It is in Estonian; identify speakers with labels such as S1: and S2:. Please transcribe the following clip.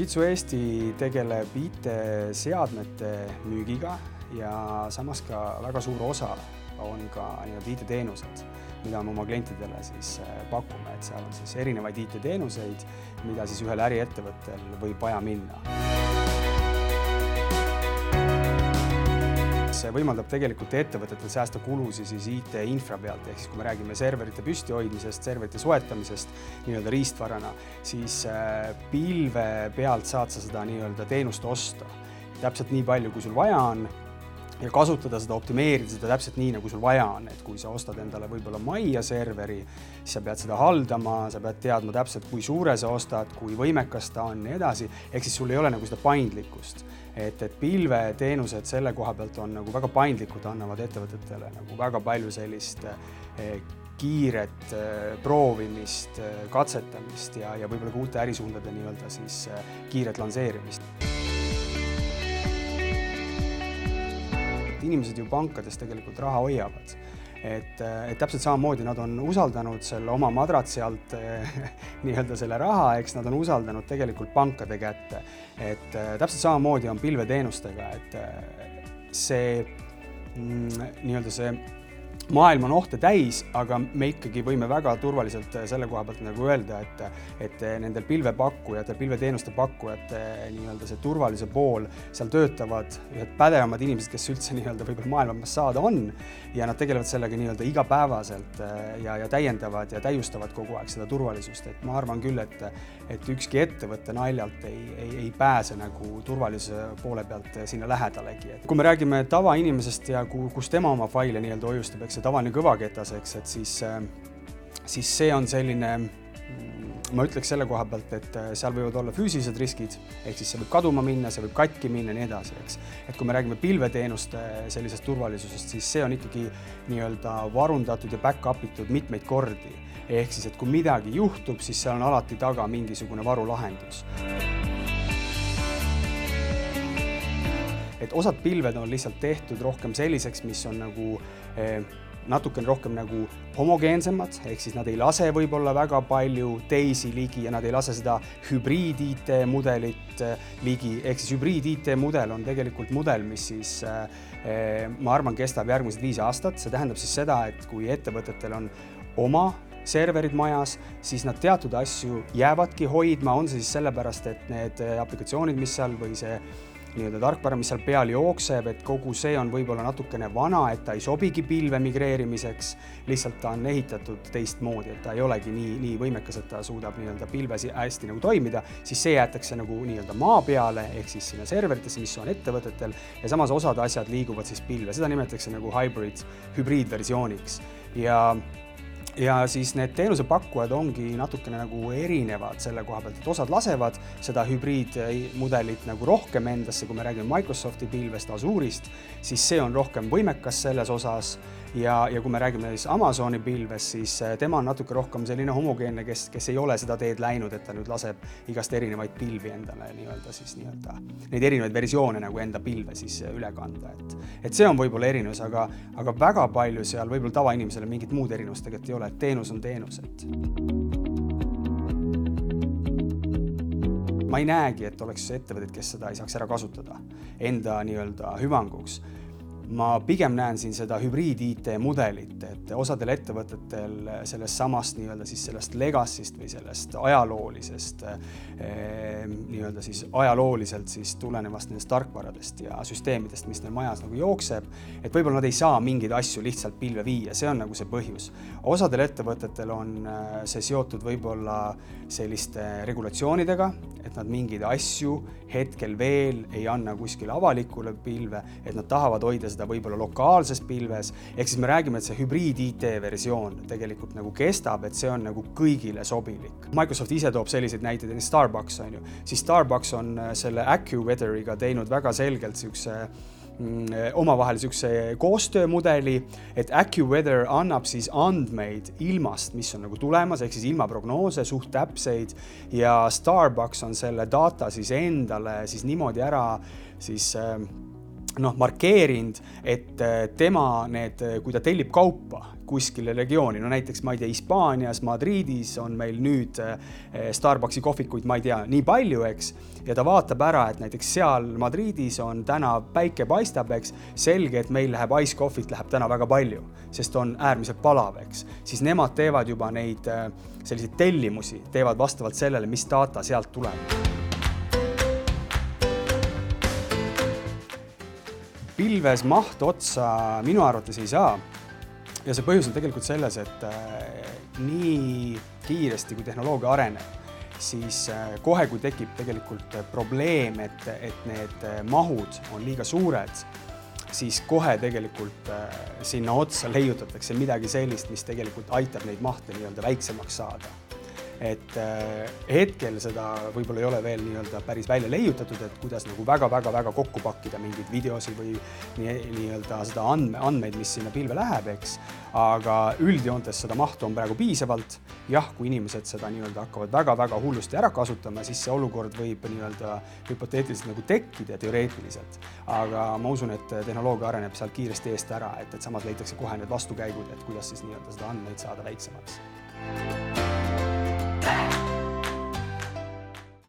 S1: Fujitsu Eesti tegeleb IT-seadmete müügiga ja samas ka väga suur osa on ka IT-teenused, mida me oma klientidele siis pakume, et seal on siis erinevaid IT-teenuseid, mida siis ühel äriettevõttel võib vaja minna. See võimaldab tegelikult ettevõtetel säästa kulusi siis IT-infra pealt, ehk siis kui me räägime serverite püstihoidmisest, serverite soetamisest nii-öelda riistvarana, siis pilve pealt saad sa seda nii-öelda teenust osta. Täpselt nii palju, kui sul vaja on ja kasutada seda, optimeerida seda täpselt nii, nagu sul vaja on. Et kui sa ostad endale võib-olla majja serveri, siis sa pead seda haldama, sa pead teadma täpselt, kui suure sa ostad, kui võimekas ta on ja edasi, ehk siis sul ei ole nagu seda paindlikkust. Et pilveteenused selle koha pealt on nagu väga paindlikud, annavad ettevõtetele nagu väga palju sellist kiiret proovimist, katsetamist ja võib-olla ka uute ärisuundade nii-öelda siis kiiret lanseerimist. Inimesed ju pankades tegelikult raha hoiavad. Et täpselt samamoodi nad on usaldanud selle oma madratsi alt nii-öelda selle raha, eks nad on usaldanud tegelikult pankade kätte. Et täpselt samamoodi on pilveteenustega, et see nii-öelda see maailm on ohte täis, aga me ikkagi võime väga turvaliselt selle koha pealt nagu öelda, et nendel pilvepakkujatel, pilveteenuste pakkujate nii-öelda see turvalise pool, seal töötavad ühed pädevamad inimesed, kes üldse nii-öelda võib-olla maailmas saada on ja nad tegelevad sellega nii-öelda igapäevaselt ja täiendavad ja täiustavad kogu aeg seda turvalisust. Et ma arvan küll, et ükski ettevõtte naljalt ei pääse nagu turvalise poole pealt sinna lähedalegi. Kui me räägime tavainimesest ja kus tema oma faile nii-öelda hoiustab, see tavaline kõvaketas, et siis see on selline, ma ütleks selle koha pealt, et seal võivad olla füüsilised riskid, ehk siis see võib kaduma minna, see võib katki minna ja nii edasi, eks. Et kui me räägime pilveteenuste sellisest turvalisusest, siis see on ikkagi nii-öelda varundatud ja back-upitud mitmeid kordi. Ehk siis, et kui midagi juhtub, siis seal on alati taga mingisugune varulahendus. Et osad pilved on lihtsalt tehtud rohkem selliseks, mis on nagu natukene rohkem nagu homogeensemad, ehk siis nad ei lase võib-olla väga palju teisi ligi ja nad ei lase seda hübriid-IT mudelit ligi, ehk siis hübriid-IT mudel on tegelikult mudel, mis siis ma arvan kestab järgmised 5 aastat. See tähendab siis seda, et kui ettevõtetel on oma serverid majas, siis nad teatud asju jäävadki hoidma, on see siis sellepärast, et need aplikatsioonid, mis seal või see nii-öelda tarkvara, mis seal peal jookseb, et kogu see on võib-olla natukene vana, et ta ei sobigi pilve migreerimiseks, lihtsalt ta on ehitatud teistmoodi, et ta ei olegi nii võimekas, et ta suudab nii-öelda pilves hästi nagu toimida, siis see jäetakse nagu nii-öelda maa peale, ehk siis sinna serveritesse, mis on ettevõtetel ja samas osad asjad liiguvad siis pilve. Seda nimetatakse nagu hübriidversiooniks ja siis need teenusepakkujad ongi natukene nagu erinevad selle koha pealt, et osad lasevad seda hübriidmudelit nagu rohkem endasse, kui me räägime Microsofti pilvest, Azure'ist, siis see on rohkem võimekas selles osas ja kui me räägime siis Amazoni pilvest, siis tema on natuke rohkem selline homogeenne, kes ei ole seda teed läinud, et ta nüüd laseb igast erinevaid pilvi endale nii-öelda neid erinevaid versioone nagu enda pilve siis üle kanda. Et see on võib-olla erinevus, aga väga palju seal võib-olla tavainimesele mingit muud erinevust tegelikult ei ole, et teenus on teenus. Ma ei näegi, et oleks ettevõtted, kes seda ei saaks ära kasutada enda nii-öelda hüvanguks. Ma pigem näen siin seda hübriid-IT mudelit, et osadel ettevõtetel sellest samast nii-öelda siis sellest legacy'st või sellest ajaloolisest nii-öelda siis ajalooliselt siis tulenevast nendest tarkvaradest ja süsteemidest, mis neil majas nagu jookseb, et võib-olla nad ei saa mingeid asju lihtsalt pilve viia, see on nagu see põhjus. Osadel ettevõtetel on see seotud võib-olla selliste regulatsioonidega, et nad mingeid asju hetkel veel ei anna kuskile avalikule pilve, et nad tahavad hoida seda võib-olla lokaalses pilves, ehk siis me räägime, et see hübriid-IT versioon tegelikult nagu kestab, et see on nagu kõigile sobilik. Microsoft ise toob selliseid näiteid, Starbucks on ju, siis Starbucks on selle AccuWeatheriga teinud väga selgelt omavahel koostöömudeli, et AccuWeather annab siis andmeid ilmast, mis on nagu tulemas, ehk siis ilmaprognoose, suht täpseid ja Starbucks on selle data siis endale siis niimoodi ära siis markeerinud, et tema kui ta tellib kaupa kuskile regiooni, no näiteks, ma ei tea, Hispaanias, Madridis on meil nüüd Starbucksi kohvikuid, ma ei tea, nii palju, eks, ja ta vaatab ära, et näiteks seal Madridis on täna päike paistab, eks, selge, et meil läheb ice coffee't läheb täna väga palju, sest on äärmiselt palav, eks, siis nemad teevad juba neid selliseid tellimusi, teevad vastavalt sellele, mis data sealt tuleb. Pilves maht otsa minu arvates ei saa ja see põhjus on tegelikult selles, et nii kiiresti, kui tehnoloogia areneb, siis kohe, kui tekib tegelikult probleem, et need mahud on liiga suured, siis kohe tegelikult sinna otsa leiutatakse midagi sellist, mis tegelikult aitab neid mahte nii-öelda väiksemaks saada. Et hetkel seda võib-olla ei ole veel nii-öelda päris välja leiutatud, et kuidas nagu väga kokku pakkida mingeid videosi või nii-öelda seda andmeid, mis sinna pilve läheb, eks. Aga üldjoontes seda mahtu on praegu piisavalt. Jah, kui inimesed seda nii-öelda hakkavad väga hullusti ära kasutama, siis see olukord võib nii-öelda hüpoteetiliselt nagu tekkida teoreetiliselt. Aga ma usun, et tehnoloogia areneb seal kiiresti eest ära, et samas leitakse kohe need vastukäigud, et kuidas siis nii-öelda seda andmeid saada väiksemaks.